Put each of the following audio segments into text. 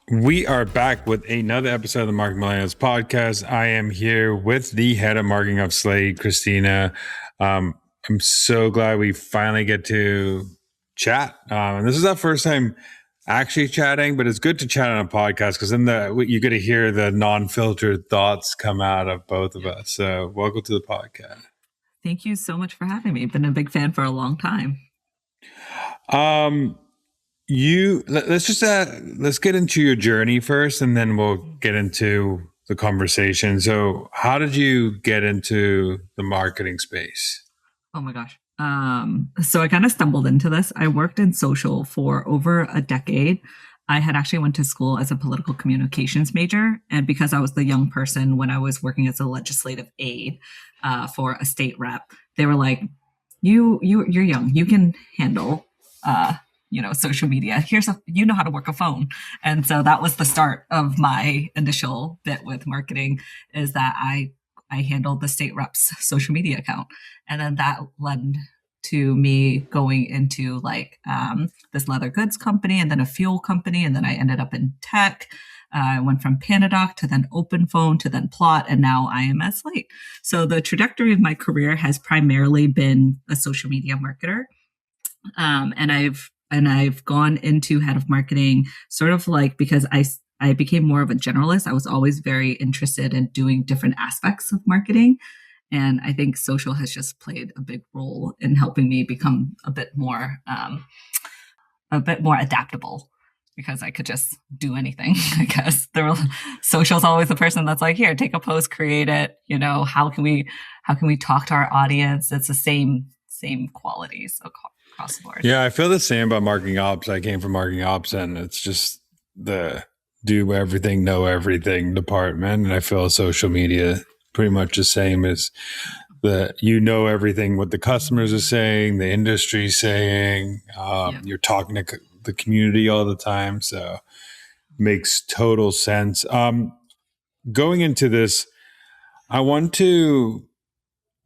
We are back with another episode of the Marketing Millennials podcast. I am here with the head of marketing of Slate, Christina. I'm so glad we finally get to chat. And this is our first time actually chatting, but it's good to chat on a podcast because then you get to hear the non-filtered thoughts come out of both of us. So welcome to the podcast. Thank you so much for having me. Been a big fan for a long time. Let's get into your journey first, and then we'll get into the conversation. So how did you get into the marketing space? Oh my gosh. So I kind of stumbled into this. I worked in social for over a decade. I had actually went to school as a political communications major. And because I was the young person when I was working as a legislative aide for a state rep, they were like, you're young, you can handle social media. You know how to work a phone. And so that was the start of my initial bit with marketing, is that I handled the state rep's social media account. And then that led to me going into this leather goods company and then a fuel company. And then I ended up in tech. I went from Panadoc to then OpenPhone to then Plot, and now I am at Slate. So the trajectory of my career has primarily been a social media marketer. And I've gone into head of marketing sort of like because I became more of a generalist. I was always very interested in doing different aspects of marketing. And I think social has just played a big role in helping me become a bit more adaptable, because I could just do anything. I guess social's always the person that's like, here, take a post, create it. How can we talk to our audience? It's the same qualities across the board. Yeah, I feel the same about marketing ops. I came from marketing ops, and it's just the do everything, know everything department. And I feel social media pretty much the same as everything what the customers are saying, the industry's saying. You're talking to the community all the time, so makes total sense. Going into this, I want to.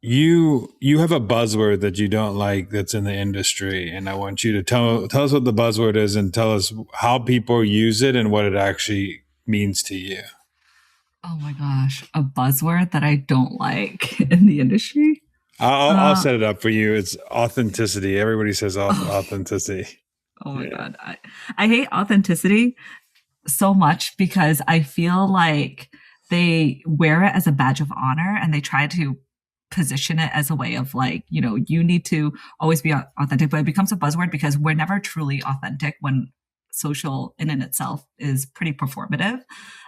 You have a buzzword that you don't like that's in the industry, and I want you to tell us what the buzzword is and tell us how people use it and what it actually means to you. Oh my gosh, a buzzword that I don't like in the industry? I'll set it up for you. It's authenticity. Everybody says authenticity. Oh my God. I hate authenticity so much because I feel like they wear it as a badge of honor, and they try to position it as a way of you need to always be authentic, but it becomes a buzzword because we're never truly authentic when social in and itself is pretty performative.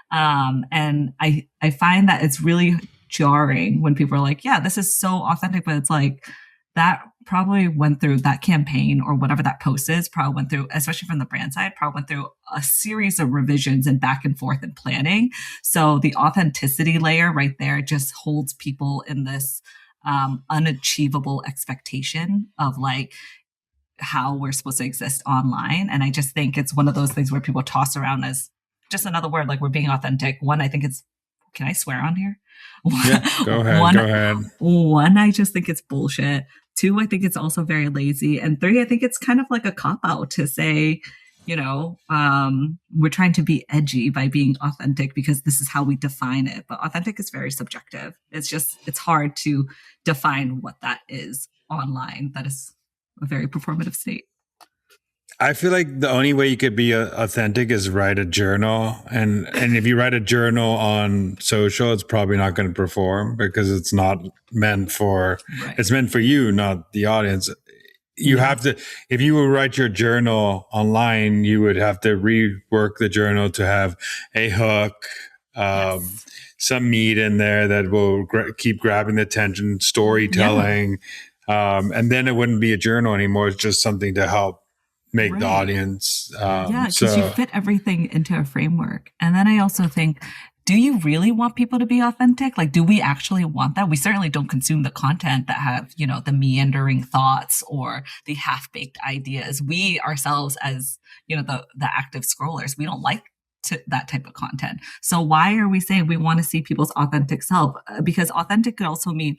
And I find that it's really jarring when people are like, yeah, this is so authentic, but it's like that probably went through that campaign or whatever that post is, probably went through, especially from the brand side, probably went through a series of revisions and back and forth and planning. So the authenticity layer right there just holds people in this unachievable expectation of how we're supposed to exist online. And I just think it's one of those things where people toss around as just another word, like we're being authentic. One, I think can I swear on here? Yeah, go ahead. One, I just think it's bullshit. Two, I think it's also very lazy. And three, I think it's kind of like a cop-out to say, we're trying to be edgy by being authentic because this is how we define it. But authentic is very subjective. It's hard to define what that is online. That is a very performative state. I feel like the only way you could be authentic is write a journal. And if you write a journal on social, it's probably not going to perform because it's not meant for, It's meant for you, not the audience. You have to, if you would write your journal online, you would have to rework the journal to have a hook, some meat in there that will keep grabbing the attention, storytelling. And then it wouldn't be a journal anymore. It's just something to help make the audience. Because you fit everything into a framework. And then I also think, do you really want people to be authentic? Like, do we actually want that? We certainly don't consume the content that have, the meandering thoughts or the half-baked ideas. We ourselves as, the active scrollers, we don't like that type of content. So why are we saying we want to see people's authentic self? Because authentic could also mean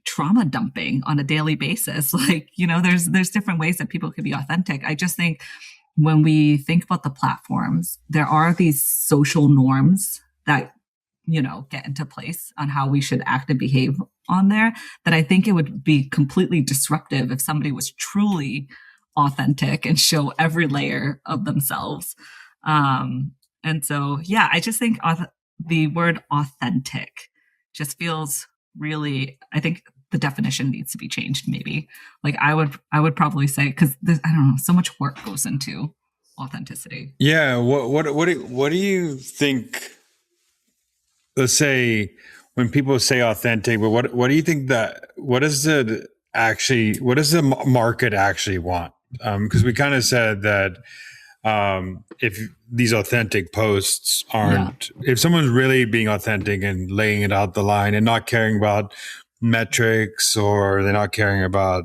trauma dumping on a daily basis. There's different ways that people can be authentic. I just think when we think about the platforms, there are these social norms that, get into place on how we should act and behave on there, that I think it would be completely disruptive if somebody was truly authentic and show every layer of themselves. And so, yeah, I just think the word authentic just feels really, I think the definition needs to be changed maybe. Like I would probably say, because I don't know, so much work goes into authenticity. Yeah. What do you think? Let's say when people say authentic, but what do you think that what does the market actually want? Because we kind of said that if these authentic posts Yeah. aren't, if someone's really being authentic and laying it out the line and not caring about metrics, or they're not caring about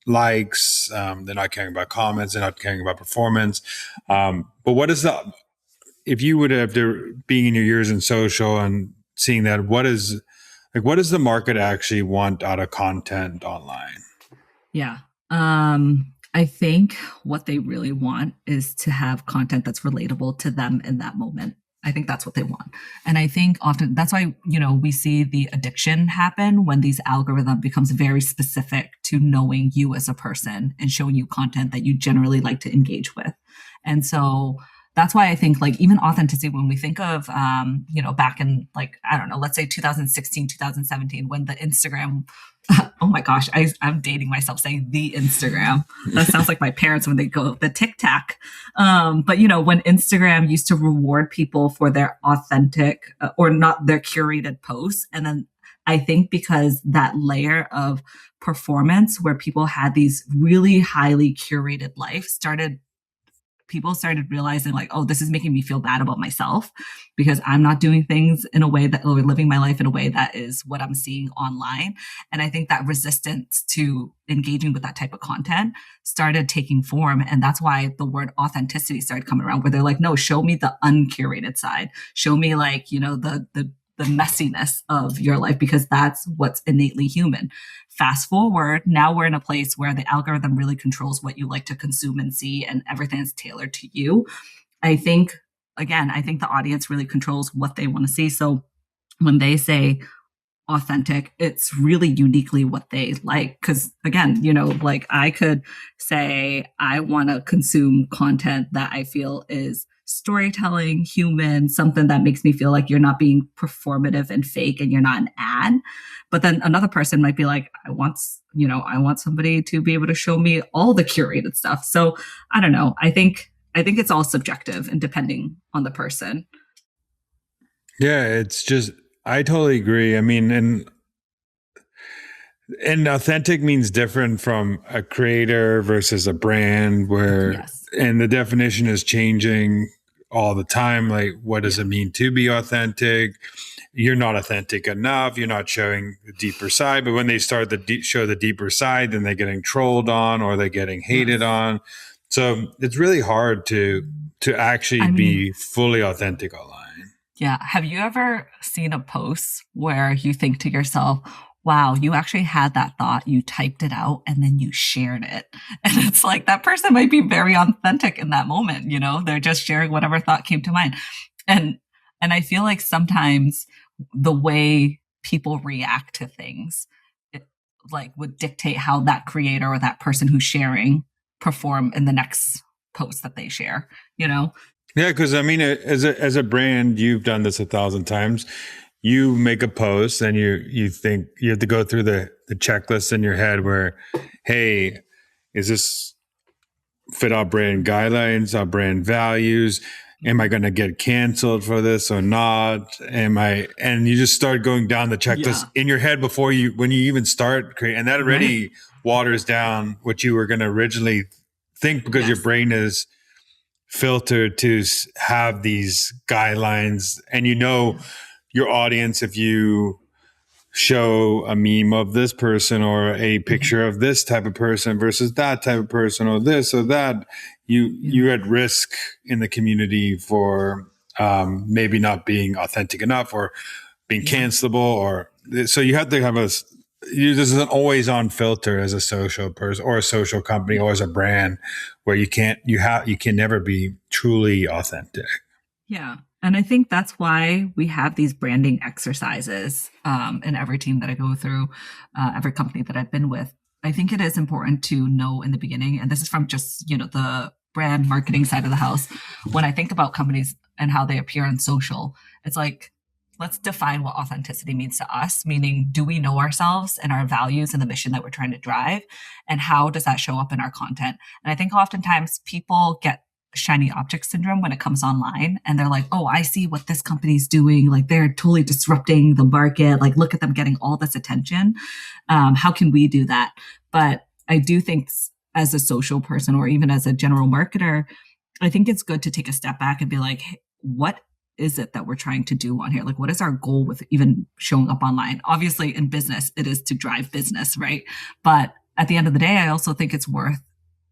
likes, they're not caring about comments, they're not caring about performance. But what is the, if you would have to, being in your years in social and seeing that, what does the market actually want out of content online? Yeah. I think what they really want is to have content that's relatable to them in that moment. I think that's what they want. And I think often that's why, we see the addiction happen when these algorithm becomes very specific to knowing you as a person and showing you content that you generally like to engage with. And so that's why I think like even authenticity, when we think of, back in like, I don't know, let's say 2016, 2017, when the Instagram, oh my gosh, I'm dating myself saying the Instagram. That sounds like my parents when they go the TikTok. But when Instagram used to reward people for their authentic or not their curated posts, and then I think because that layer of performance where people had these really highly curated life people started realizing like, oh, this is making me feel bad about myself because I'm not doing things in a way that, or living my life in a way that is what I'm seeing online. And I think that resistance to engaging with that type of content started taking form. And that's why the word authenticity started coming around, where they're like, no, show me the uncurated side. Show me like, the messiness of your life, because that's what's innately human. Fast forward, now we're in a place where the algorithm really controls what you like to consume and see, and everything is tailored to you. I think, again, I think the audience really controls what they want to see. So when they say authentic, it's really uniquely what they like. Because again, like I could say I want to consume content that I feel is storytelling, human, something that makes me feel like you're not being performative and fake and you're not an ad. But then another person might be like, I want somebody to be able to show me all the curated stuff. So I don't know. I think it's all subjective and depending on the person. Yeah, it's just, I totally agree. I mean, and authentic means different from a creator versus a brand, where, Yes. and the definition is changing all the time. Like, what does Yeah. it mean to be authentic? You're not authentic enough. You're not showing the deeper side. But when they start to show the deeper side, then they're getting trolled on or they're getting hated Yes. on. So it's really hard to actually I mean, be fully authentic online. yeah. Have you ever seen a post where you think to yourself, wow, you actually had that thought, you typed it out, and then you shared it? And it's like that person might be very authentic in that moment, they're just sharing whatever thought came to mind. And and I feel like sometimes the way people react to things, it, like would dictate how that creator or that person who's sharing perform in the next post that they share, you know? Yeah, because I mean, as a brand, you've done this 1,000 times. You make a post, and you think you have to go through the checklist in your head where, hey, is this fit our brand guidelines, our brand values? Am I going to get canceled for this or not? Am I? And you just start going down the checklist Yeah. in your head before when you even start creating, and that Right. already waters down what you were going to originally think, because your Yes. brain is filtered to have these guidelines, and Yeah. your audience, if you show a meme of this person or a Mhm. picture of this type of person versus that type of person, or this or that, Yeah. you're at risk in the community for maybe not being authentic enough or being Yeah. cancelable, or so you have to have there's an always on filter as a social person or a social company or as a brand where you can never be truly authentic. Yeah. And I think that's why we have these branding exercises in every team that I go through, every company that I've been with. I think it is important to know in the beginning, and this is from just, the brand marketing side of the house. When I think about companies and how they appear on social, it's like, let's define what authenticity means to us, meaning, do we know ourselves and our values and the mission that we're trying to drive? And how does that show up in our content? And I think oftentimes people get shiny object syndrome when it comes online, and they're like, oh, I see what this company's doing, like they're totally disrupting the market, like look at them getting all this attention. How can we do that? But I do think as a social person or even as a general marketer, I think it's good to take a step back and be like, hey, what is it that we're trying to do on here? Like, what is our goal with even showing up online? Obviously in business it is to drive business, right? But at the end of the day, I also think it's worth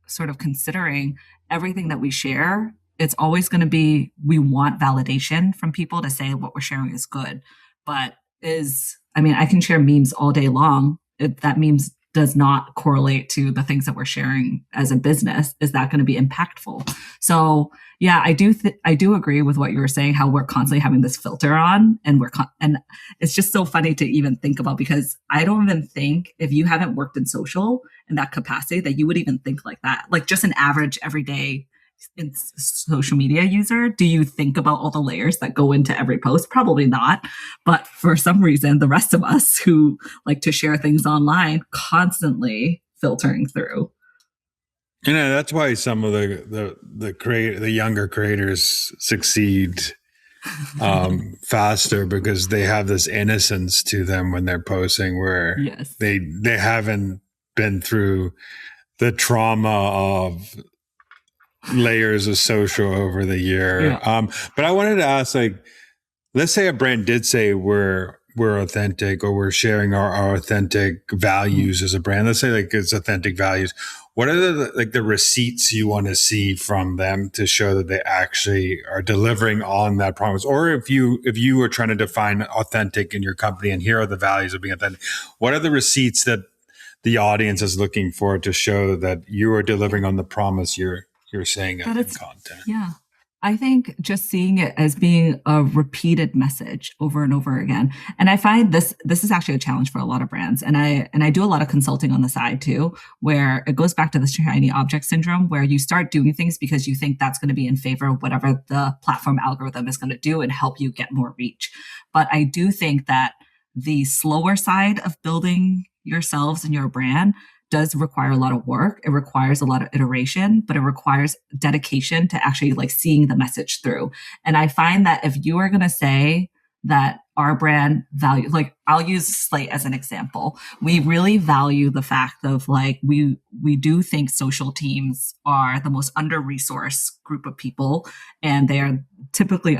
sort of considering everything that we share. It's always going to be, we want validation from people to say what we're sharing is good. But I can share memes all day long. If that memes does not correlate to the things that we're sharing as a business, is that going to be impactful? So yeah, I do agree with what you were saying, how we're constantly having this filter on, and and it's just so funny to even think about, because I don't even think, if you haven't worked in social in that capacity, that you would even think like that. Like just an average everyday social media user, do you think about all the layers that go into every post? Probably not. But for some reason, the rest of us who like to share things online constantly filtering through. That's why some of the younger creators succeed faster, because they have this innocence to them when they're posting, where Yes. they haven't been through the trauma of layers of social over the year. Yeah. But I wanted to ask, like, let's say a brand did say we're authentic, or we're sharing our authentic values as a brand. Let's say like it's authentic values. What are the receipts you want to see from them to show that they actually are delivering on that promise? Or if you were trying to define authentic in your company, and here are the values of being authentic, what are the receipts that the audience is looking for to show that you are delivering on the promise you're saying in content? Yeah. I think just seeing it as being a repeated message over and over again. And I find this is actually a challenge for a lot of brands. And I do a lot of consulting on the side too, where it goes back to the shiny object syndrome, where you start doing things because you think that's going to be in favor of whatever the platform algorithm is going to do and help you get more reach. But I do think that the slower side of building yourselves and your brand does require a lot of work. It requires a lot of iteration, but it requires dedication to actually like seeing the message through. And I find that if you are going to say that our brand value, like I'll use Slate as an example. We really value the fact of like, we do think social teams are the most under-resourced group of people, and they are typically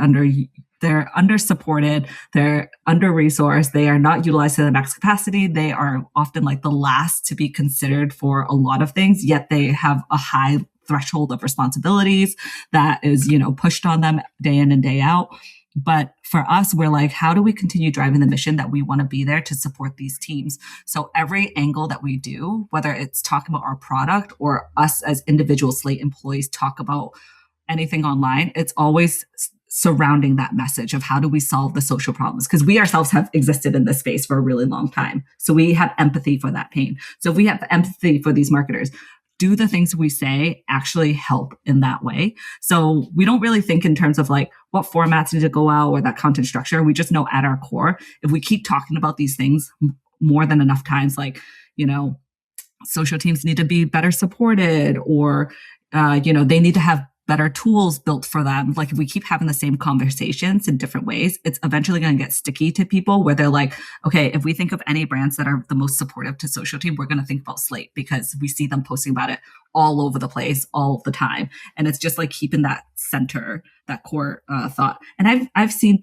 they're under-supported, they're under-resourced, they are not utilized to the max capacity. They are often like the last to be considered for a lot of things, yet they have a high threshold of responsibilities that is, pushed on them day in and day out. But for us, we're like, how do we continue driving the mission that we want to be there to support these teams? So every angle that we do, whether it's talking about our product or us as individual Slate employees talk about anything online, it's always surrounding that message of how do we solve the social problems? Because we ourselves have existed in this space for a really long time. So we have empathy for that pain. So if we have empathy for these marketers, do the things we say actually help in that way? So we don't really think in terms of like what formats need to go out or that content structure. We just know at our core, if we keep talking about these things more than enough times, like, social teams need to be better supported, or, they need to have better tools built for them. Like if we keep having the same conversations in different ways, it's eventually going to get sticky to people, where they're like, okay, if we think of any brands that are the most supportive to social team, we're going to think about Slate, because we see them posting about it all over the place all the time. And it's just like keeping that center, that core thought. And I've seen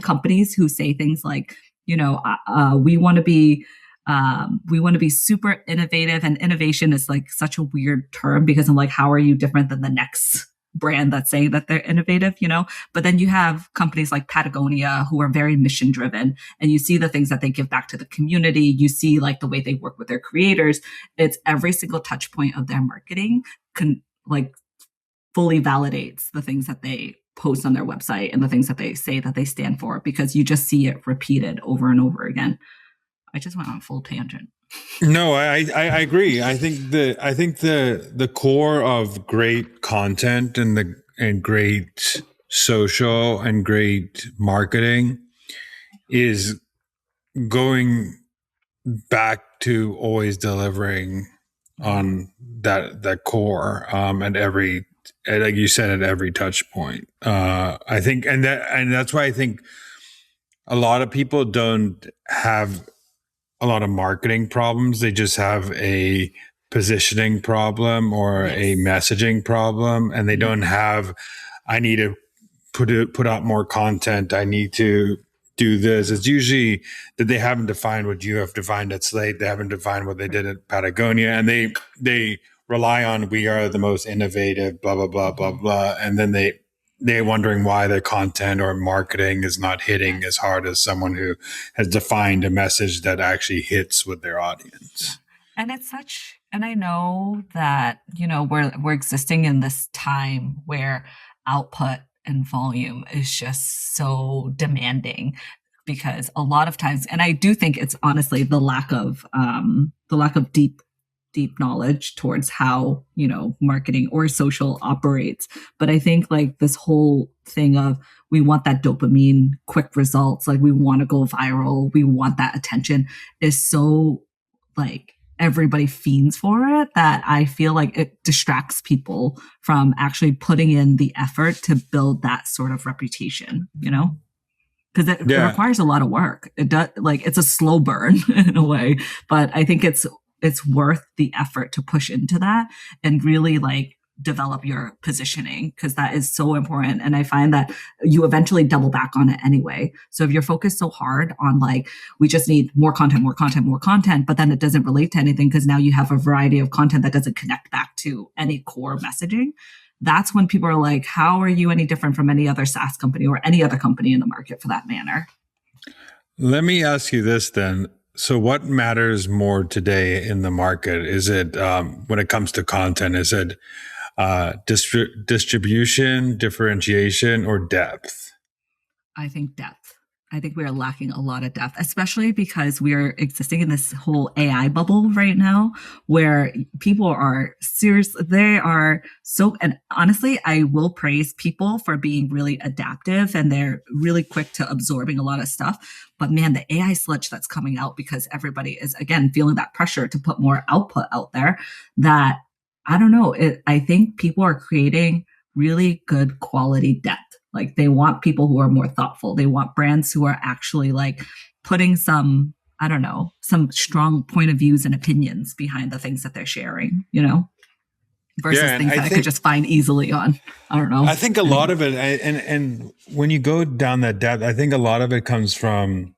companies who say things like, we want to be super innovative, and innovation is like such a weird term, because I'm like, how are you different than the next brand that's saying that they're innovative, but then you have companies like Patagonia who are very mission driven, and you see the things that they give back to the community. You see like the way they work with their creators. It's every single touch point of their marketing like fully validates the things that they post on their website and the things that they say that they stand for, because you just see it repeated over and over again. I just went on a full tangent. No, I agree. I think the core of great content and great social and great marketing is going back to always delivering on that core at every, like you said, at every touch point. I think, and that's why I think a lot of people don't have a lot of marketing problems. They just have a positioning problem or a messaging problem, and they don't have, I need to put out more content. I need to do this. It's usually that they haven't defined what you have defined at Slate. They haven't defined what they did at Patagonia, and they rely on, we are the most innovative, blah, blah, blah, blah, blah. And then they're wondering why their content or marketing is not hitting as hard as someone who has defined a message that actually hits with their audience. And and I know that, we're existing in this time where output and volume is just so demanding, because a lot of times, and I do think it's honestly the lack of deep knowledge towards how, marketing or social operates. But I think like this whole thing of, we want that dopamine, quick results, like we want to go viral, we want that attention, is so like everybody fiends for it, that I feel like it distracts people from actually putting in the effort to build that sort of reputation, because it requires a lot of work. It does, like, it's a slow burn in a way, but I think it's worth the effort to push into that and really like develop your positioning, because that is so important. And I find that you eventually double back on it anyway. So if you're focused so hard on like, we just need more content, but then it doesn't relate to anything because now you have a variety of content that doesn't connect back to any core messaging, that's when people are like, how are you any different from any other SaaS company or any other company in the market for that matter? Let me ask you this then. So what matters more today in the market? Is it, when it comes to content, is it distribution, differentiation, or depth? I think depth. I think we are lacking a lot of depth, especially because we are existing in this whole AI bubble right now where people are serious. They are so, and honestly, I will praise people for being really adaptive and they're really quick to absorbing a lot of stuff. But man, the AI sludge that's coming out because everybody is, again, feeling that pressure to put more output out there, that I don't know. I think people are creating really good quality depth. Like they want people who are more thoughtful. They want brands who are actually like putting some, I don't know, some strong point of views and opinions behind the things that they're sharing, versus things that I could just find easily on, I don't know. I think a lot of it, and when you go down that depth, I think a lot of it comes from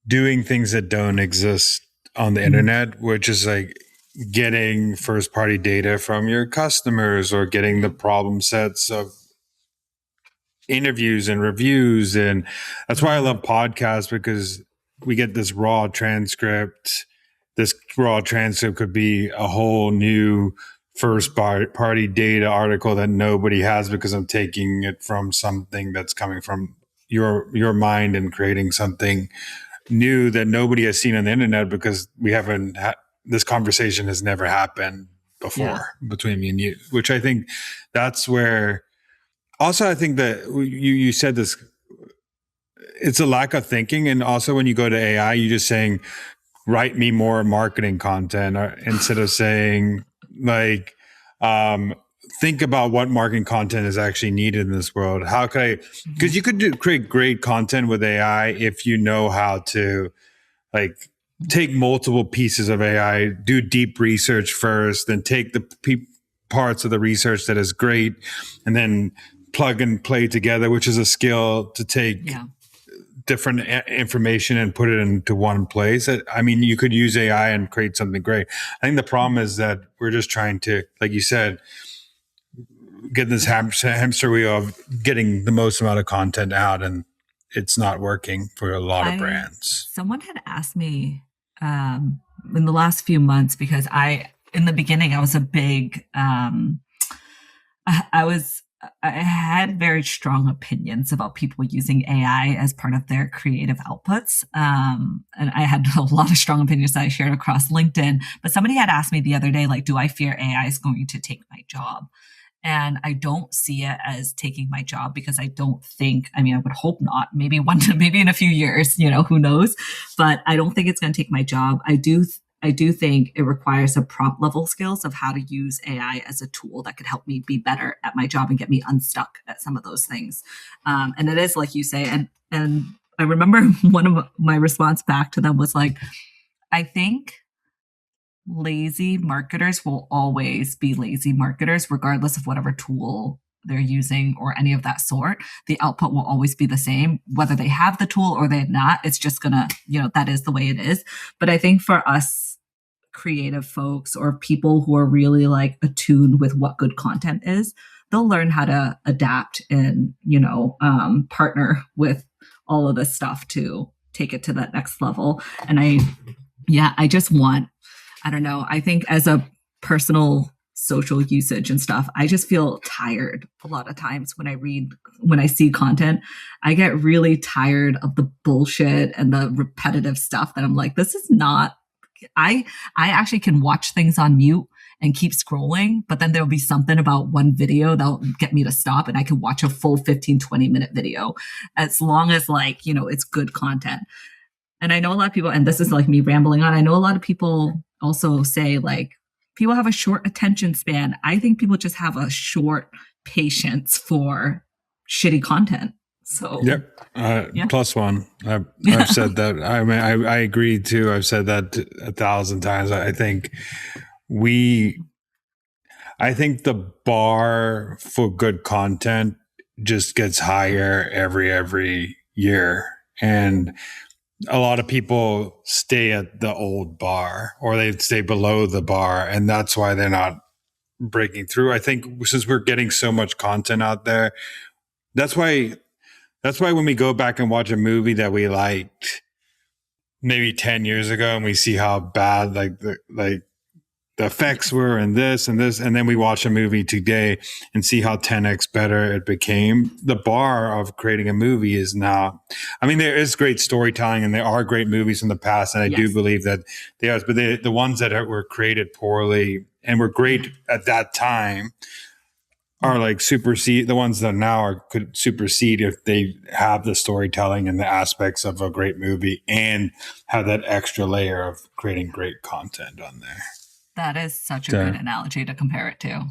doing things that don't exist on the internet, which is like getting first party data from your customers or getting the problem sets of interviews and reviews. And that's why I love podcasts, because we get this raw transcript. This raw transcript could be a whole new first party data article that nobody has, because I'm taking it from something that's coming from your mind and creating something new that nobody has seen on the internet, because we haven't this conversation has never happened before between me and you, which I think that's where. Also, I think that you said this, it's a lack of thinking. And also when you go to AI, you're just saying, write me more marketing content, or instead of saying like, think about what marketing content is actually needed in this world. How could I, because you could create great content with AI if you know how to like take multiple pieces of AI, do deep research first, then take the parts of the research that is great, and then plug and play together, which is a skill to take different information and put it into one place. I mean, you could use AI and create something great. I think the problem is that we're just trying to, like you said, get this hamster wheel of getting the most amount of content out, and it's not working for a lot of brands. Someone had asked me in the last few months, because in the beginning, I was a big, I had very strong opinions about people using AI as part of their creative outputs. And I had a lot of strong opinions that I shared across LinkedIn. But somebody had asked me the other day, like, do I fear AI is going to take my job? And I don't see it as taking my job, because I don't think, I mean, I would hope not. Maybe maybe in a few years, who knows? But I don't think it's going to take my job. I do think it requires a prompt level skills of how to use AI as a tool that could help me be better at my job and get me unstuck at some of those things. And it is like you say, and I remember one of my response back to them was like, I think lazy marketers will always be lazy marketers, regardless of whatever tool they're using or any of that sort. The output will always be the same, whether they have the tool or they're not. It's just gonna, that is the way it is. But I think for us creative folks or people who are really like attuned with what good content is, they'll learn how to adapt and, partner with all of this stuff to take it to that next level. And I just want, I don't know, I think as a personal social usage and stuff, I just feel tired a lot of times when I see content. I get really tired of the bullshit and the repetitive stuff that I'm like, this is not, I actually can watch things on mute and keep scrolling, but then there'll be something about one video that'll get me to stop, and I can watch a full 15-20 minute video, as long as it's good content. And I know a lot of people, and this is like me rambling on, I know a lot of people also say like, people have a short attention span. I think people just have a short patience for shitty content. So yep, plus one. I've said that. I mean, I agree too. I've said that 1,000 times. I think the bar for good content just gets higher every year, and a lot of people stay at the old bar, or they stay below the bar, and that's why they're not breaking through. I think since we're getting so much content out there, that's why when we go back and watch a movie that we liked maybe 10 years ago, and we see how bad the effects were and this, and then we watch a movie today and see how 10x better it became. The bar of creating a movie is now, I mean, there is great storytelling and there are great movies in the past, and I do believe that they are, but the ones that were created poorly and were great at that time are like supersede the ones that now could supersede if they have the storytelling and the aspects of a great movie and have that extra layer of creating great content on there. That is such a good analogy to compare it to.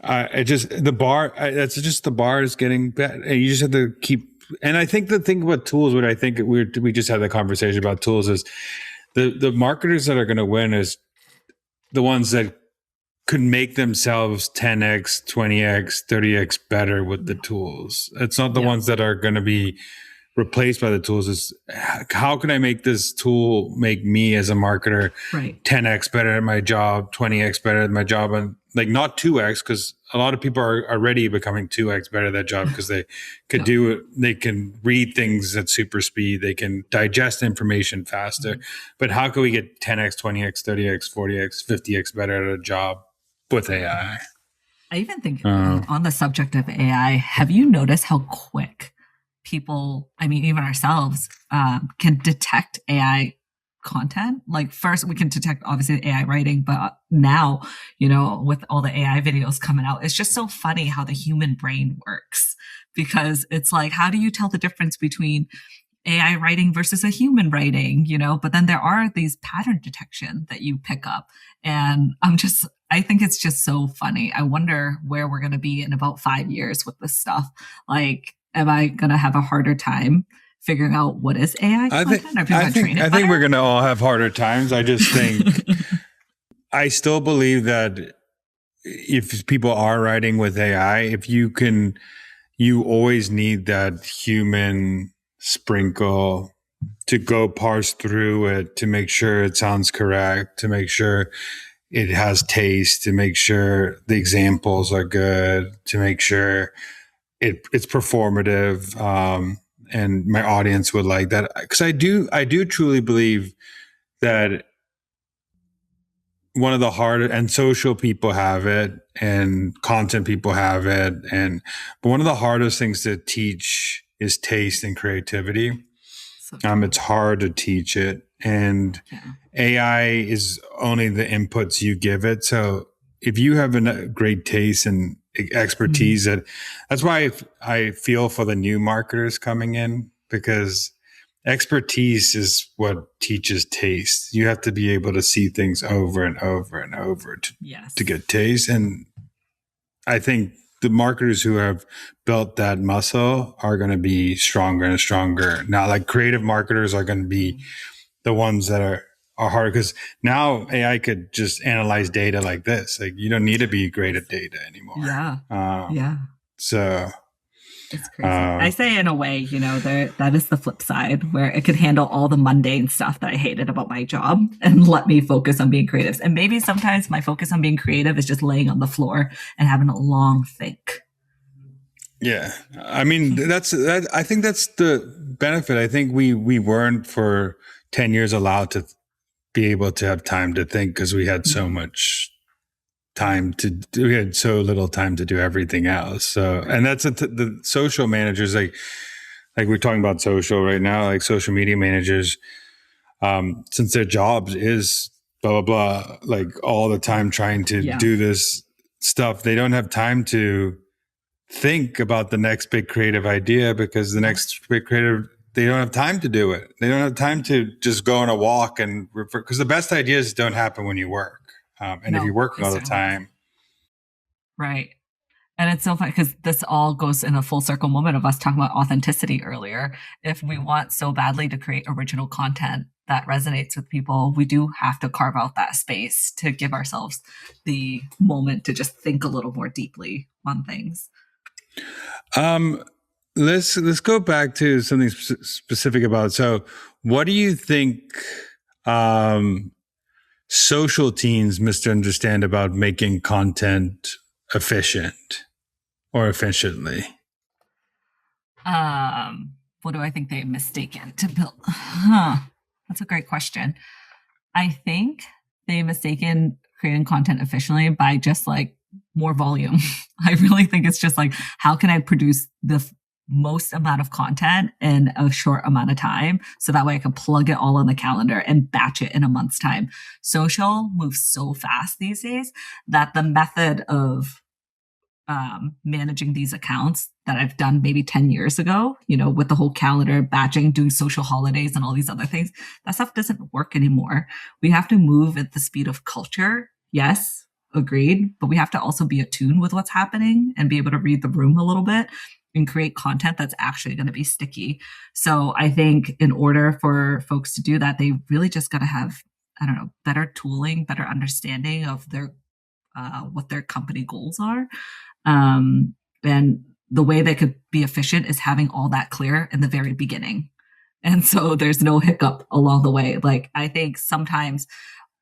The bar is getting better. And you just have to keep. And I think the thing about tools, what I think we just had the conversation about tools, is the marketers that are going to win is the ones that could make themselves 10x, 20x, 30x better with the tools. It's not the ones that are going to be replaced by the tools. Is how can I make this tool make me as a marketer 10x better at my job, 20x better at my job, and like not 2x, because a lot of people are already becoming 2x better at that job because they could do it. They can read things at super speed. They can digest information faster. But how can we get 10x, 20x, 30x, 40x, 50x better at a job with AI? I even think on the subject of AI, have you noticed how quick people, I mean, even ourselves, can detect AI content? Like first we can detect obviously AI writing, but now, with all the AI videos coming out, it's just so funny how the human brain works, because it's like, how do you tell the difference between AI writing versus a human writing, but then there are these pattern detection that you pick up. And I think it's just so funny. I wonder where we're going to be in about 5 years with this stuff. Like, am I going to have a harder time figuring out what is AI content? I think we're going to all have harder times. I just think, I still believe that if people are writing with AI, you always need that human sprinkle to go parse through it, to make sure it sounds correct, to make sure it has taste, to make sure the examples are good, to make sure it's performative, and my audience would like that. Because I do truly believe that one of the harder, and social people have it and content people have it, but one of the hardest things to teach is taste and creativity. So It's hard to teach it, and yeah. AI is only the inputs you give it. So if you have a great taste and expertise, that's why I feel for the new marketers coming in, because expertise is what teaches taste. You have to be able to see things over and over and over Yes. to get taste. And I think the marketers who have built that muscle are going to be stronger and stronger. Now, like creative marketers are going to be the ones that are hard, because now AI could just analyze data like this. Like, you don't need to be great at data anymore. Yeah. Yeah. So it's crazy. I say, in a way, you know, that is the flip side, where it could handle all the mundane stuff that I hated about my job and let me focus on being creative. And maybe sometimes my focus on being creative is just laying on the floor and having a long think. Yeah. I mean, I think that's the benefit. I think we weren't for 10 years allowed to be able to have time to think, because we had so much we had so little time to do everything else. So, and that's the social managers, like we're talking about social right now, like social media managers, since their jobs is blah, blah, blah, like all the time trying to do this stuff, they don't have time to think about the next big creative idea, because the next big creative, they don't have time to do it. They don't have time to just go on a walk and refer, because the best ideas don't happen when you work. And if you're working all the time. Right. And it's so funny, because this all goes in a full circle moment of us talking about authenticity earlier. If we want so badly to create original content that resonates with people, we do have to carve out that space to give ourselves the moment to just think a little more deeply on things. Let's go back to something specific about. So, what do you think social teams misunderstand about making content efficient or efficiently? What do I think they mistaken to build? That's a great question. I think they mistaken creating content efficiently by just like more volume. I really think it's just like, how can I produce the most amount of content in a short amount of time, so that way I can plug it all in the calendar and batch it in a month's time. Social moves so fast these days that the method of managing these accounts that I've done maybe 10 years ago, you know, with the whole calendar, batching, doing social holidays and all these other things, that stuff doesn't work anymore. We have to move at the speed of culture. Yes, agreed. But we have to also be attuned with what's happening and be able to read the room a little bit and create content that's actually going to be sticky. So I think in order for folks to do that, they really just got to have, I don't know, better tooling, better understanding of their what their company goals are. And the way they could be efficient is having all that clear in the very beginning. And so there's no hiccup along the way. Like, I think sometimes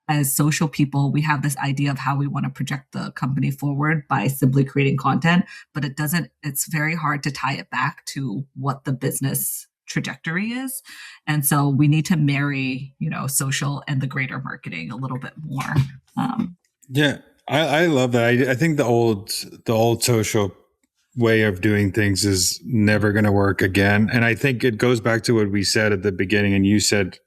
as social people, we have this idea of how we want to project the company forward by simply creating content, but it's very hard to tie it back to what the business trajectory is. And so we need to marry, you know, social and the greater marketing a little bit more. Yeah, I love that. I think the old social way of doing things is never going to work again. And I think it goes back to what we said at the beginning, and you said,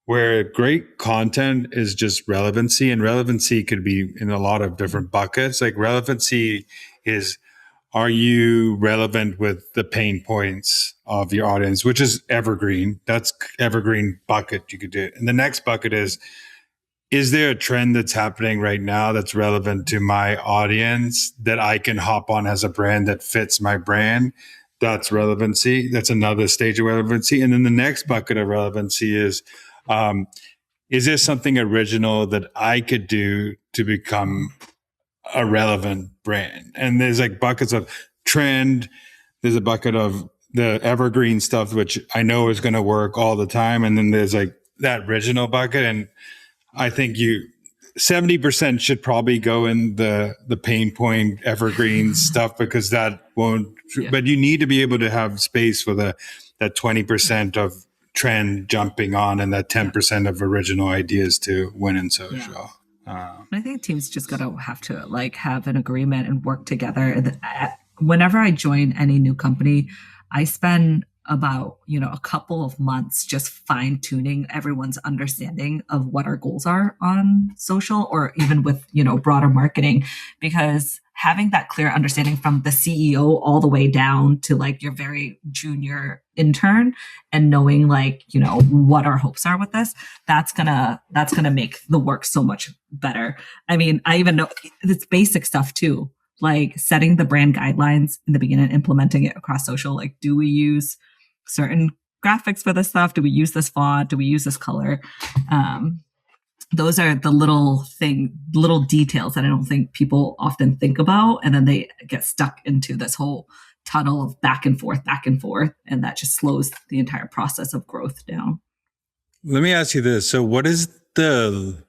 where great content is just relevancy, and relevancy could be in a lot of different buckets. Like, relevancy is, are you relevant with the pain points of your audience, which is evergreen. That's evergreen bucket you could do. And the next bucket is there a trend that's happening right now that's relevant to my audience that I can hop on as a brand that fits my brand? That's relevancy. That's another stage of relevancy. And then the next bucket of relevancy is there something original that I could do to become a relevant brand? And there's like buckets of trend. There's a bucket of the evergreen stuff, which I know is going to work all the time. And then there's like that original bucket. And I think 70% should probably go in the pain point evergreen stuff, because that won't, but you need to be able to have space for that 20% of trend jumping on and that 10% of original ideas to win in social. I think teams just gotta have to like have an agreement and work together. Whenever I join any new company, I spend about a couple of months just fine tuning everyone's understanding of what our goals are on social, or even with broader marketing, because having that clear understanding from the CEO all the way down to like your very junior intern, and knowing like what our hopes are with this, that's gonna make the work so much better. I mean, I even know it's basic stuff too, like setting the brand guidelines in the beginning, implementing it across social. Like, do we use certain graphics for this stuff? Do we use this font? Do we use this color? Those are the little details that I don't think people often think about. And then they get stuck into this whole tunnel of back and forth. And that just slows the entire process of growth down. Let me ask you this. So what is the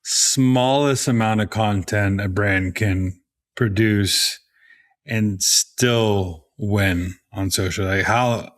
smallest amount of content a brand can produce and still win on social? Like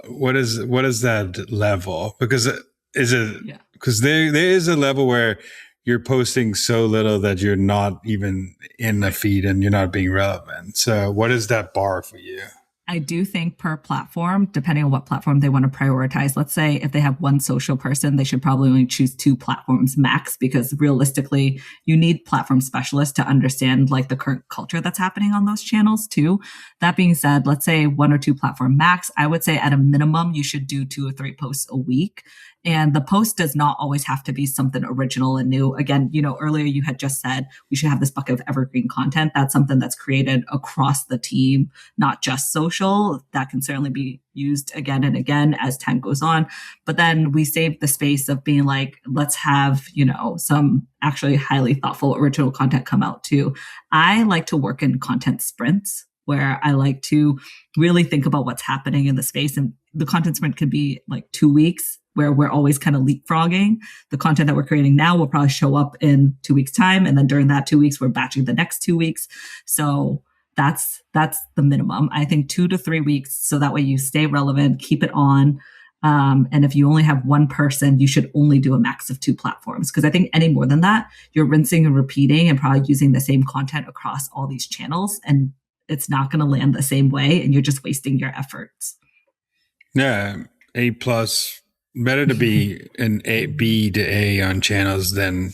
what is that level? Because because there is a level where you're posting so little that you're not even in the feed and you're not being relevant. So what is that bar for you? I do think per platform, depending on what platform they want to prioritize, let's say if they have one social person, they should probably only choose 2 platforms max, because realistically, you need platform specialists to understand like the current culture that's happening on those channels too. That being said, let's say 1 or 2 platform max. I would say at a minimum, you should do 2 or 3 posts a week. And the post does not always have to be something original and new. Again, earlier you had just said we should have this bucket of evergreen content. That's something that's created across the team, not just social. That can certainly be used again and again as time goes on. But then we save the space of being like, let's have, some actually highly thoughtful original content come out too. I like to work in content sprints, where I like to really think about what's happening in the space. And the content sprint could be like 2 weeks, where we're always kind of leapfrogging. The content that we're creating now will probably show up in 2 weeks' time. And then during that 2 weeks, we're batching the next 2 weeks. So that's the minimum. I think 2 to 3 weeks. So that way you stay relevant, keep it on. And if you only have one person, you should only do a max of 2 platforms. Because I think any more than that, you're rinsing and repeating and probably using the same content across all these channels. And it's not going to land the same way. And you're just wasting your efforts. Yeah. A+. Better to be an B to A on channels than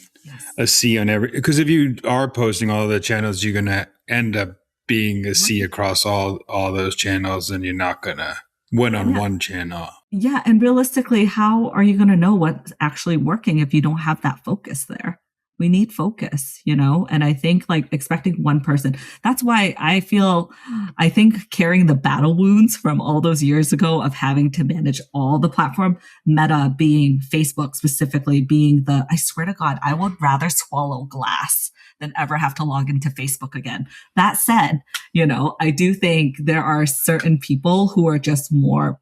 a C on every, because if you are posting all the channels, you're going to end up being a C across all those channels, and you're not going to win on one channel. Yeah. And realistically, how are you going to know what's actually working if you don't have that focus there? We need focus, and I think like expecting one person, that's why I think carrying the battle wounds from all those years ago of having to manage all the platform, Meta being Facebook specifically being I swear to God, I would rather swallow glass than ever have to log into Facebook again. That said, I do think there are certain people who are just more,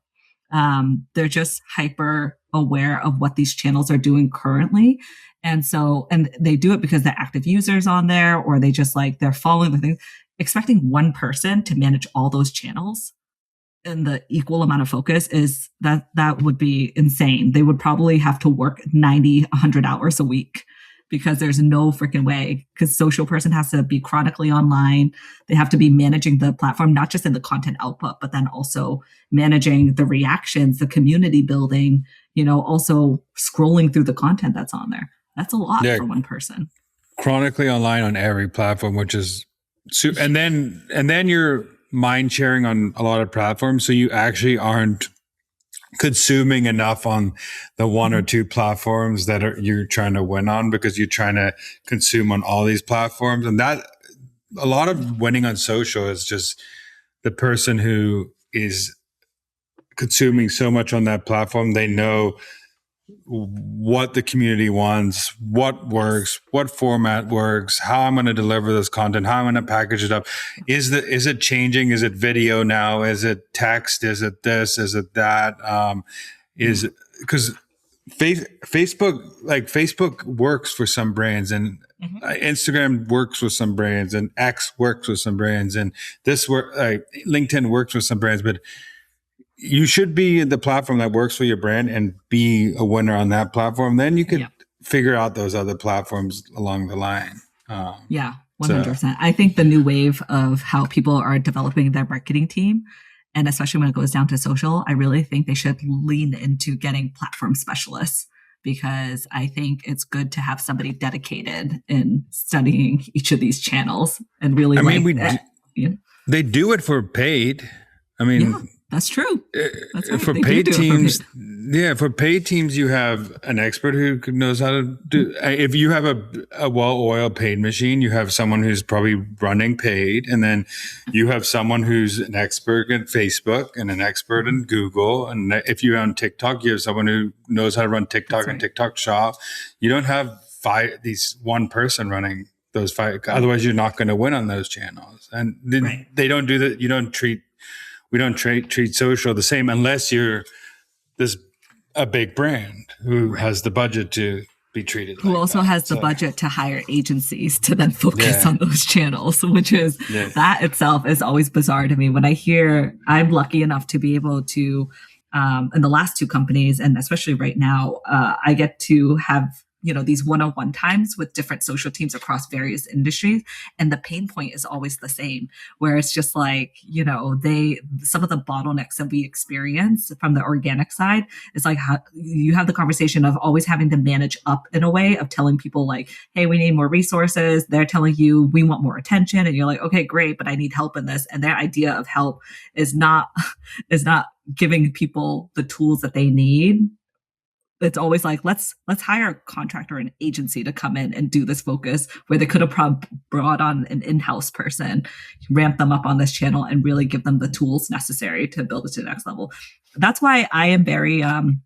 they're just hyper aware of what these channels are doing currently. And they do it because they're active users on there, or they just like, they're following the things. Expecting one person to manage all those channels in the equal amount of focus is that would be insane. They would probably have to work 90, 100 hours a week, because there's no freaking way, because social person has to be chronically online. They have to be managing the platform, not just in the content output, but then also managing the reactions, the community building, also scrolling through the content that's on there. That's a lot for one person. Chronically online on every platform, which is, and then you're mind sharing on a lot of platforms. So you actually aren't consuming enough on the 1 or 2 platforms that you're trying to win on, because you're trying to consume on all these platforms. And that a lot of winning on social is just the person who is consuming so much on that platform. They know what the community wants, what works, what format works, how I'm going to deliver this content, how I'm going to package it up. Is it changing? Is it video now? Is it text? Is it this? Is it that? Because Facebook works for some brands, and Instagram works with some brands, and X works with some brands, and LinkedIn works with some brands. But you should be the platform that works for your brand and be a winner on that platform. Then you can figure out those other platforms along the line. Yeah, 100%. I think the new wave of how people are developing their marketing team, and especially when it goes down to social, I really think they should lean into getting platform specialists, because I think it's good to have somebody dedicated in studying each of these channels and really. They do it for paid. I mean, that's true. That's right. For paid teams, for paid teams, you have an expert who knows how to do. If you have a well-oiled paid machine, you have someone who's probably running paid, and then you have someone who's an expert in Facebook and an expert in Google. And if you're on TikTok, you have someone who knows how to run TikTok and TikTok Shop. You don't have one person running those five. Otherwise, you're not going to win on those channels. And they don't do that. We don't treat social the same unless you're a big brand who has the budget to be treated. Who also has the budget to hire agencies to then focus on those channels, which is that itself is always bizarre to me. When I hear, I'm lucky enough to be able to, in the last two companies, and especially right now, I get to have these one-on-one times with different social teams across various industries. And the pain point is always the same, where it's just like, some of the bottlenecks that we experience from the organic side is like how you have the conversation of always having to manage up in a way of telling people like, hey, we need more resources. They're telling you we want more attention. And you're like, okay, great, but I need help in this. And their idea of help is not giving people the tools that they need. It's always like, let's hire a contractor or an agency to come in and do this focus, where they could have brought on an in-house person, ramp them up on this channel, and really give them the tools necessary to build it to the next level. That's why I am very, I'm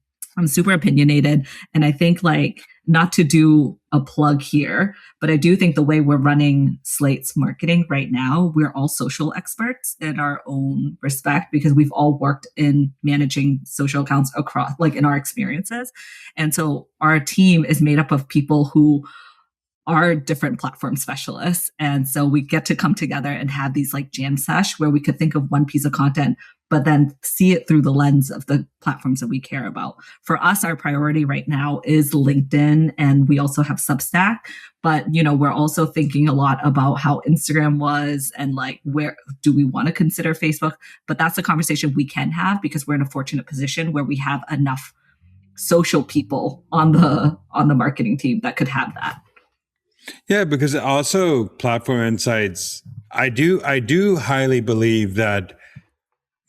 super opinionated. And I think, like, not to do a plug here, but I do think the way we're running Slate's marketing right now, we're all social experts in our own respect, because we've all worked in managing social accounts across, like, in our experiences. And so our team is made up of people who are different platform specialists. And so we get to come together and have these like jam sesh where we could think of one piece of content, but then see it through the lens of the platforms that we care about. For us, our priority right now is LinkedIn, and we also have Substack. But, we're also thinking a lot about how Instagram was, and like, where do we want to consider Facebook? But that's a conversation we can have, because we're in a fortunate position where we have enough social people on the marketing team that could have that. Yeah, because also platform insights, I do highly believe that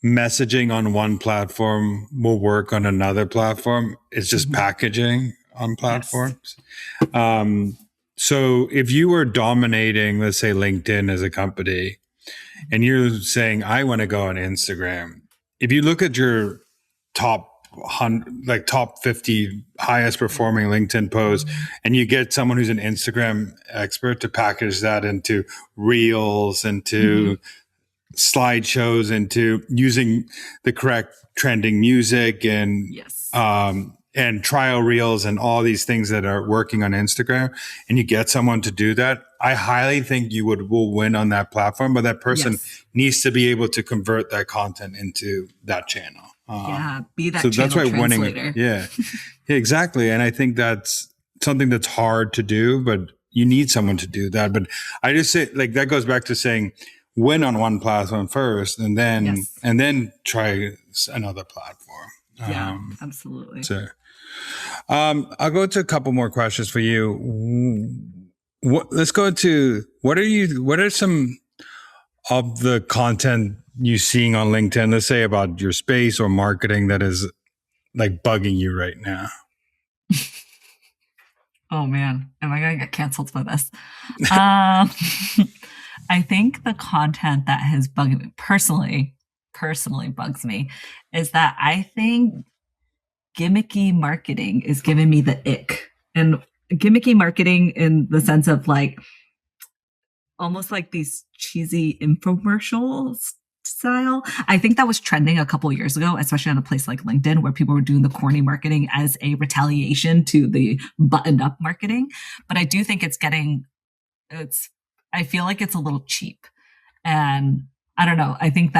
messaging on one platform will work on another platform. It's just packaging on platforms. Yes. So if you were dominating, let's say LinkedIn as a company, and you're saying, I want to go on Instagram, if you look at your top 50 highest performing LinkedIn posts, and you get someone who's an Instagram expert to package that into reels, into slideshows, into using the correct trending music, and and trial reels and all these things that are working on Instagram, and you get someone to do that, I highly think you will win on that platform. But that person needs to be able to convert that content into that channel. Be that. So that's why winning. Yeah, exactly. And I think that's something that's hard to do, but you need someone to do that. But I just say, like, that goes back to saying, win on one platform first, and then try another platform. Yeah, absolutely. So, I'll go to a couple more questions for you. Let's go to what are some of the content you seeing on LinkedIn, let's say about your space or marketing, that is like bugging you right now? Oh man, am I going to get canceled for this? I think the content that has bugged me personally bugs me is that I think gimmicky marketing is giving me the ick. And gimmicky marketing in the sense of like almost like these cheesy infomercials style. I think that was trending a couple of years ago, especially on a place like LinkedIn, where people were doing the corny marketing as a retaliation to the buttoned up marketing. But I do think it's, I feel like it's a little cheap. And I don't know. I think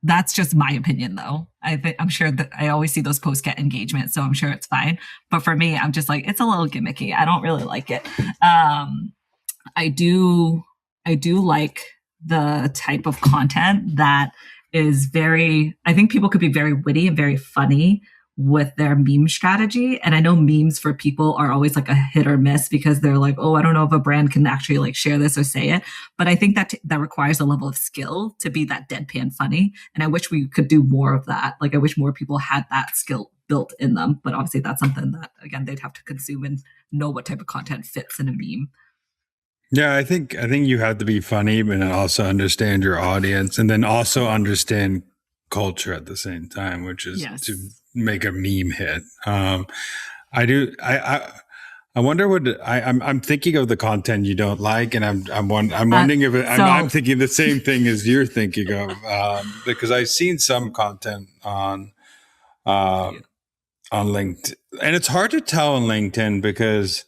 that's just my opinion, though. I'm sure that I always see those posts get engagement, so I'm sure it's fine. But for me, I'm just like, it's a little gimmicky. I don't really like it. I do like the type of content that is very, I think people could be very witty and very funny with their meme strategy. And I know memes for people are always like a hit or miss because they're like, oh, I don't know if a brand can actually like share this or say it. But I think that requires a level of skill to be that deadpan funny. And I wish we could do more of that. Like I wish more people had that skill built in them. But obviously that's something that, again, they'd have to consume and know what type of content fits in a meme. Yeah, I think you have to be funny, but then also understand your audience, and then also understand culture at the same time, which is to make a meme hit. I do. I wonder what I'm thinking of the content you don't like, and I'm wondering if I'm thinking the same thing as you're thinking of, because I've seen some content on LinkedIn, and it's hard to tell on LinkedIn because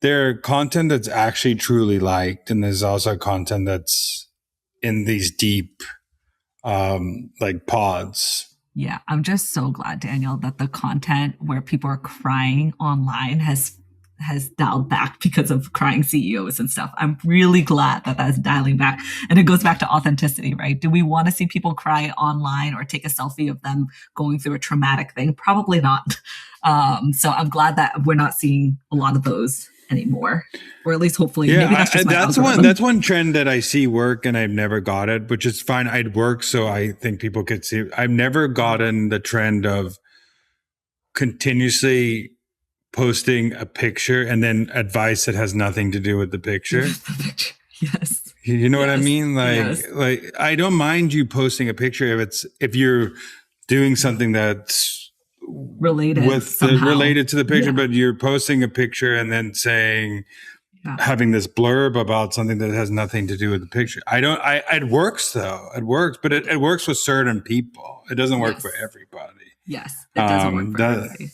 there's content that's actually truly liked, and there's also content that's in these deep like pods. Yeah, I'm just so glad, Daniel, that the content where people are crying online has dialed back because of crying CEOs and stuff. I'm really glad that that's dialing back. And it goes back to authenticity, right? Do we want to see people cry online or take a selfie of them going through a traumatic thing? Probably not. So I'm glad that we're not seeing a lot of those anymore, or at least hopefully. Yeah, maybe that's one trend that I see work, and I've never got it, which is fine. I'd work, so I think people could see. I've never gotten the trend of continuously posting a picture and then advice that has nothing to do with the picture. Yes. You know what I mean? Like I don't mind you posting a picture if you're doing something that's related to the picture, but you're posting a picture and then saying having this blurb about something that has nothing to do with the picture. It works though. It works, but it works with certain people. It doesn't work for everybody. Yes, it doesn't work for everybody.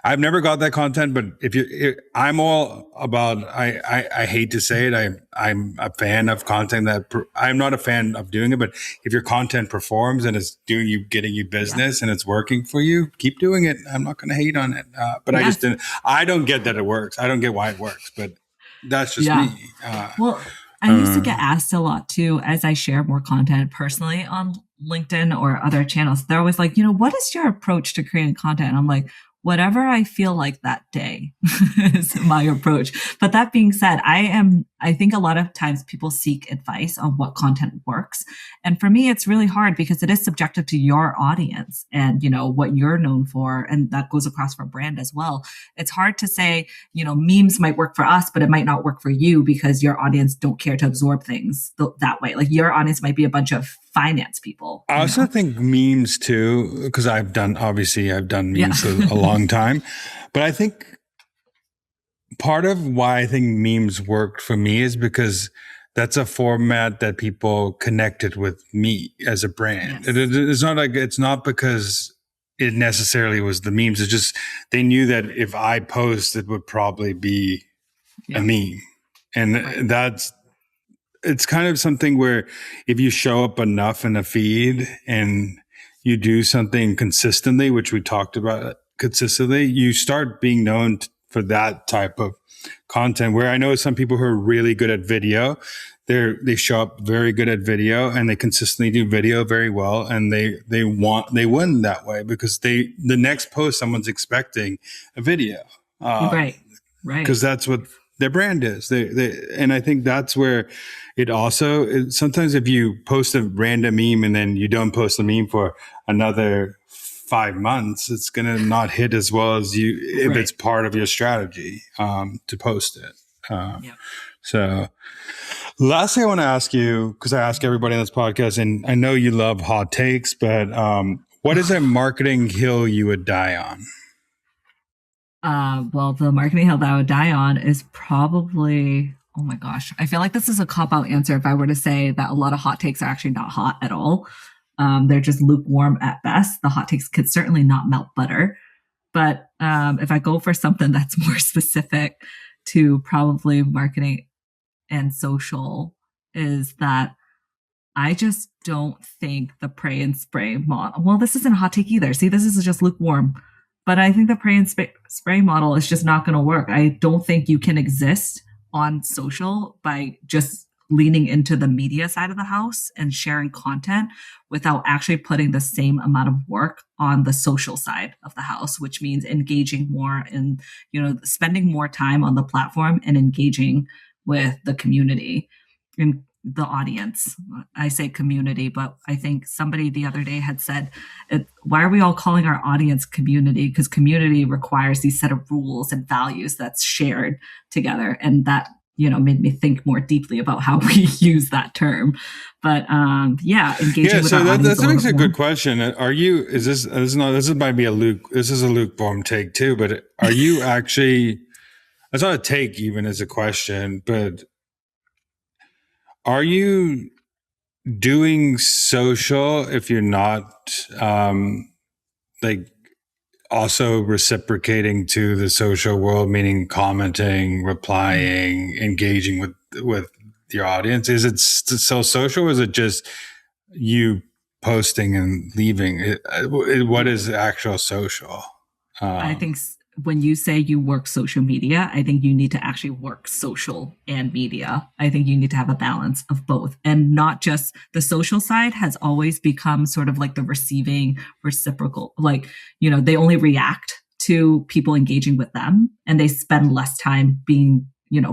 I've never got that content, but I'm all about. I hate to say it. I'm a fan of content I'm not a fan of doing it, but if your content performs and it's getting you business and it's working for you, keep doing it. I'm not going to hate on it. But I don't get that it works. I don't get why it works, but that's just me. Well, I used to get asked a lot too, as I share more content personally on LinkedIn or other channels. They're always like, what is your approach to creating content? And I'm like, whatever I feel like that day is my approach. But that being said, I think a lot of times people seek advice on what content works. And for me, it's really hard because it is subjective to your audience and, what you're known for. And that goes across for brand as well. It's hard to say, memes might work for us, but it might not work for you because your audience don't care to absorb things that way. Like your audience might be a bunch of finance people. I also think memes too, because I've done memes a long time, but I think part of why I think memes worked for me is because that's a format that people connected with me as a brand. Yes. It's not because it necessarily was the memes. It's just they knew that if I post, it would probably be a meme, and it's kind of something where if you show up enough in a feed and you do something consistently, which we talked about consistently, you start being known for that type of content. Where I know some people who are really good at video, they show up very good at video and they consistently do video very well, and they win that way because the next post someone's expecting a video, right, because that's what their brand is. And I think that's where it also sometimes if you post a random meme and then you don't post a meme for another 5 months, it's going to not hit as well as if it's part of your strategy to post it. So last thing I want to ask you, because I ask everybody on this podcast, and I know you love hot takes, but what is a marketing hill you would die on? Well, the marketing hill that I would die on is probably, Oh my gosh. I feel like this is a cop out answer if I were to say that a lot of hot takes are actually not hot at all. They're just lukewarm at best. The hot takes could certainly not melt butter. But if I go for something that's more specific to probably marketing and social, is that I just don't think the pray and spray model. Well, this isn't a hot take either. See, this is just lukewarm. But I think the pray and spray model is just not going to work. I don't think you can exist on social by just leaning into the media side of the house and sharing content without actually putting the same amount of work on the social side of the house, which means engaging more and, spending more time on the platform and engaging with the community and the audience. I say community, but I think somebody the other day had said, why are we all calling our audience community? Because community requires these set of rules and values that's shared together. And that, made me think more deeply about how we use that term. But engaging with our audience. That makes a good question. This might be this is a lukewarm take too, but are you actually, it's not a take even as a question, but are you doing social if you're not also reciprocating to the social world, meaning commenting, replying, engaging with your audience? Is it so social, or is it just you posting and leaving? What is actual social? I think when you say you work social media, I think you need to actually work social and media. I think you need to have a balance of both, and not just the social side has always become sort of like the receiving reciprocal, they only react to people engaging with them, and they spend less time being,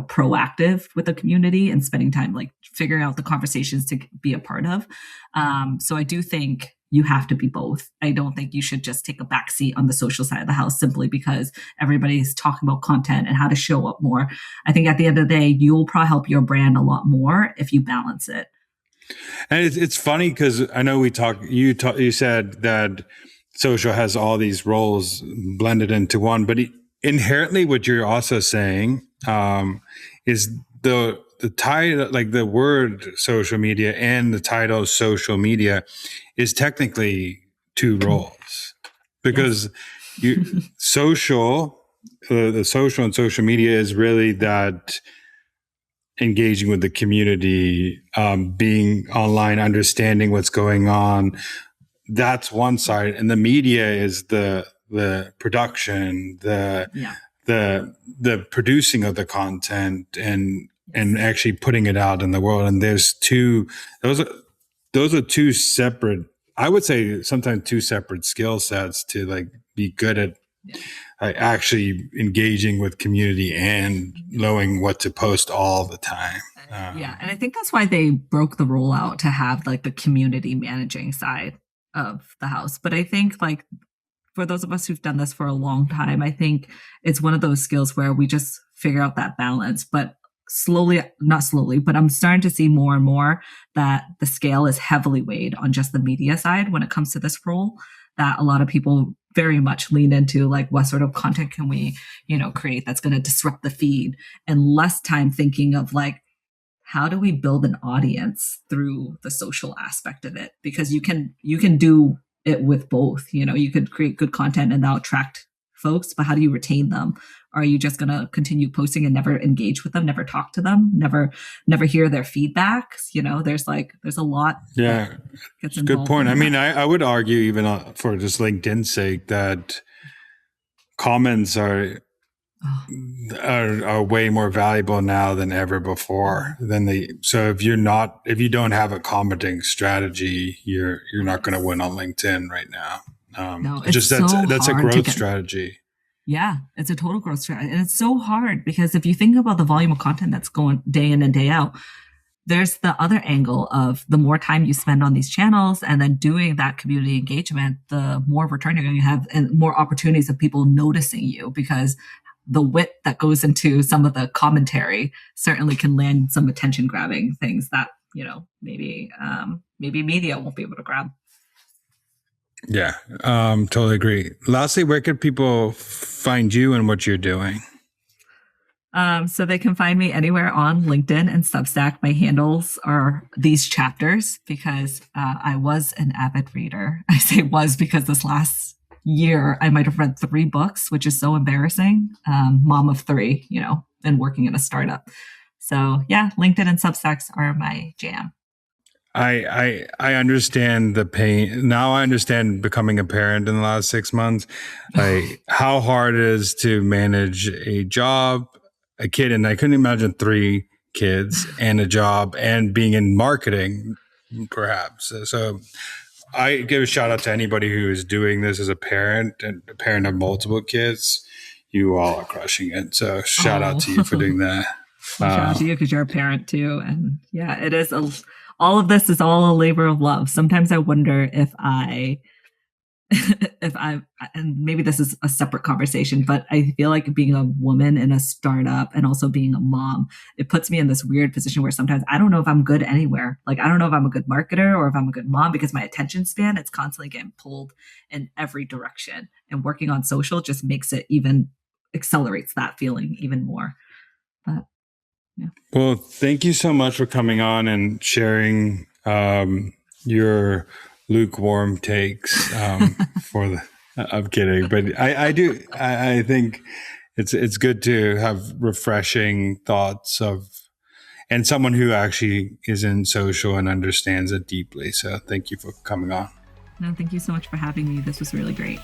proactive with the community and spending time figuring out the conversations to be a part of. So I do think you have to be both. I don't think you should just take a backseat on the social side of the house simply because everybody's talking about content and how to show up more. I think at the end of the day, you'll probably help your brand a lot more if you balance it. And it's funny because I know you said that social has all these roles blended into one, but inherently what you're also saying is the title, like the word social media and the title social media, is technically two roles, because the social and social media is really that engaging with the community, being online, understanding what's going on. That's one side, and the media is the production, the producing of the content, and actually putting it out in the world. And those are two separate, I would say sometimes two separate skill sets to be good at actually engaging with community and knowing what to post all the time. And I think that's why they broke the rule out to have the community managing side of the house. But I think for those of us who've done this for a long time, I think it's one of those skills where we just figure out that balance. But not slowly, but I'm starting to see more and more that the scale is heavily weighed on just the media side when it comes to this role, that a lot of people very much lean into what sort of content can we, create that's going to disrupt the feed, and less time thinking of how do we build an audience through the social aspect of it? Because you can do it with both. You could create good content and that'll attract folks, but how do you retain them? Are you just going to continue posting and never engage with them, never talk to them, never hear their feedback? There's a lot. Yeah, it's a good point. I mean, I would argue even for just LinkedIn's sake that comments are way more valuable now than ever before. So if you don't have a commenting strategy, you're not going to win on LinkedIn right now. No, that's a growth strategy. Yeah, it's a total growth strategy. And it's so hard because if you think about the volume of content that's going day in and day out, there's the other angle of the more time you spend on these channels and then doing that community engagement, the more return you're going to have and more opportunities of people noticing you, because the wit that goes into some of the commentary certainly can land some attention grabbing things that, maybe media won't be able to grab. Yeah, totally agree. Lastly, where could people find you and what you're doing? So they can find me anywhere on LinkedIn and Substack. My handles are these chapters because I was an avid reader. I say was because this last year I might have read 3 books, which is so embarrassing. Mom of 3, and working in a startup. So yeah, LinkedIn and Substacks are my jam. I understand the pain. Now I understand becoming a parent in the last 6 months, like how hard it is to manage a job, a kid, and I couldn't imagine 3 kids and a job and being in marketing, perhaps. So I give a shout out to anybody who is doing this as a parent and a parent of multiple kids. You all are crushing it. So shout out to you for doing that. Shout out to you because you're a parent too. And yeah, it is all of this is all a labor of love. Sometimes I wonder if and maybe this is a separate conversation, but I feel like being a woman in a startup and also being a mom, it puts me in this weird position where sometimes I don't know if I'm good anywhere. Like, I don't know if I'm a good marketer or if I'm a good mom because my attention span, it's constantly getting pulled in every direction. And working on social just makes it even accelerates that feeling even more. But yeah. Well, thank you so much for coming on and sharing your lukewarm takes for the. I'm kidding, but I think it's good to have refreshing thoughts and someone who actually is in social and understands it deeply. So thank you for coming on. No, thank you so much for having me. This was really great.